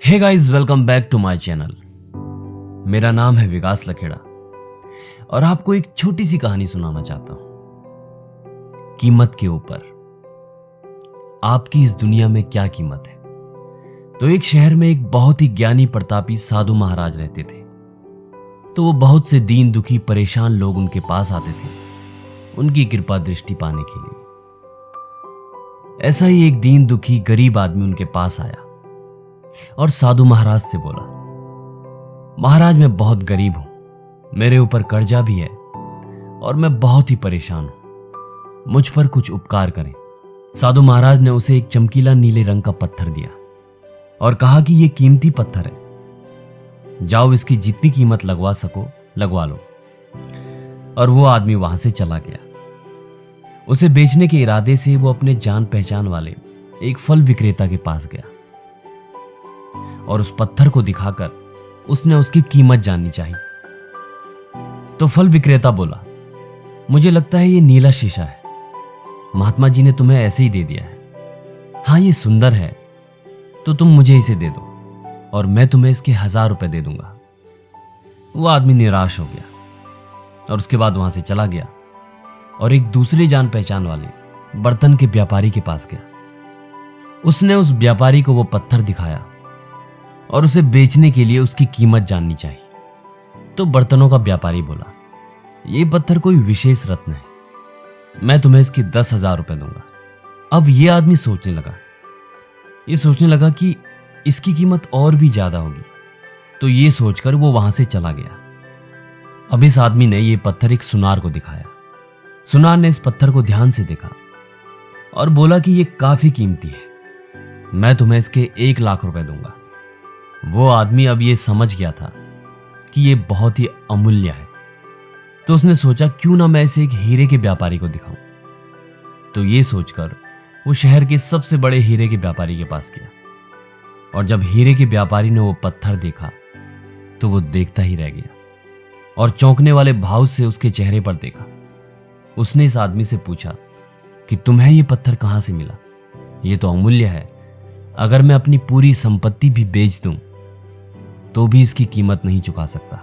Hey guys, welcome back to my channel. मेरा नाम है विकास लखेड़ा और आपको एक छोटी सी कहानी सुनाना चाहता हूं। कीमत के ऊपर। आपकी इस दुनिया में क्या कीमत है? तो एक शहर में एक बहुत ही ज्ञानी प्रतापी साधु महाराज रहते थे। तो वो बहुत से दीन दुखी परेशान लोग उनके पास आते थे उनकी कृपा दृष्टि पाने के लिए। ऐसा ही एक दीन दुखी गरीब आदमी उनके पास आया और साधु महाराज से बोला, महाराज मैं बहुत गरीब हूं, मेरे ऊपर कर्जा भी है और मैं बहुत ही परेशान हूं, मुझ पर कुछ उपकार करें। साधु महाराज ने उसे एक चमकीला नीले रंग का पत्थर दिया और कहा कि यह कीमती पत्थर है, जाओ इसकी जितनी कीमत लगवा सको लगवा लो। और वो आदमी वहां से चला गया। उसे बेचने के इरादे से वो अपने जान पहचान वाले एक फल विक्रेता के पास गया और उस पत्थर को दिखाकर उसने उसकी कीमत जाननी चाहिए। तो फल विक्रेता बोला, मुझे लगता है ये नीला शीशा है, महात्मा जी ने तुम्हें ऐसे ही दे दिया है। हाँ, ये सुंदर है तो तुम मुझे इसे दे दो और मैं तुम्हें इसके 1000 रुपए दे दूंगा। वो आदमी निराश हो गया और उसके बाद वहां से चला गया और एक दूसरे जान पहचान वाले बर्तन के व्यापारी के पास गया। उसने उस व्यापारी को वो पत्थर दिखाया और उसे बेचने के लिए उसकी कीमत जाननी चाहिए। तो बर्तनों का व्यापारी बोला, ये पत्थर कोई विशेष रत्न है, मैं तुम्हें इसकी 10,000 रुपए दूंगा। अब ये आदमी सोचने लगा कि इसकी कीमत और भी ज्यादा होगी। तो ये सोचकर वो वहां से चला गया। अब इस आदमी ने ये पत्थर एक सुनार को दिखाया। सुनार ने इस पत्थर को ध्यान से देखा और बोला कि ये काफी कीमती है, मैं तुम्हें इसके 1 लाख रुपए दूंगा। वो आदमी अब ये समझ गया था कि ये बहुत ही अमूल्य है। तो उसने सोचा क्यों ना मैं इसे एक हीरे के व्यापारी को दिखाऊं। तो ये सोचकर वो शहर के सबसे बड़े हीरे के व्यापारी के पास गया और जब हीरे के व्यापारी ने वो पत्थर देखा तो वो देखता ही रह गया और चौंकने वाले भाव से उसके चेहरे पर देखा। उसने इस आदमी से पूछा कि तुम्हें ये पत्थर कहां से मिला? ये तो अमूल्य है, अगर मैं अपनी पूरी संपत्ति भी बेच दूं तो भी इसकी कीमत नहीं चुका सकता।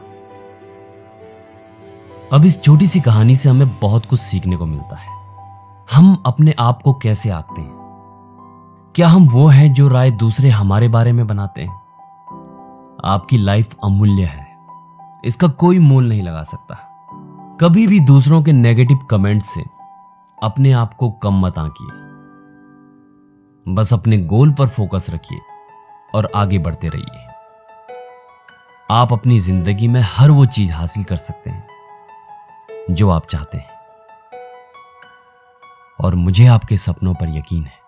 अब इस छोटी सी कहानी से हमें बहुत कुछ सीखने को मिलता है। हम अपने आप को कैसे आंकते हैं? क्या हम वो हैं जो राय दूसरे हमारे बारे में बनाते हैं? आपकी लाइफ अमूल्य है, इसका कोई मोल नहीं लगा सकता। कभी भी दूसरों के नेगेटिव कमेंट से अपने आप को कम मत आंकिए। बस अपने गोल पर फोकस रखिए और आगे बढ़ते रहिए। आप अपनी जिंदगी में हर वो चीज हासिल कर सकते हैं जो आप चाहते हैं और मुझे आपके सपनों पर यकीन है।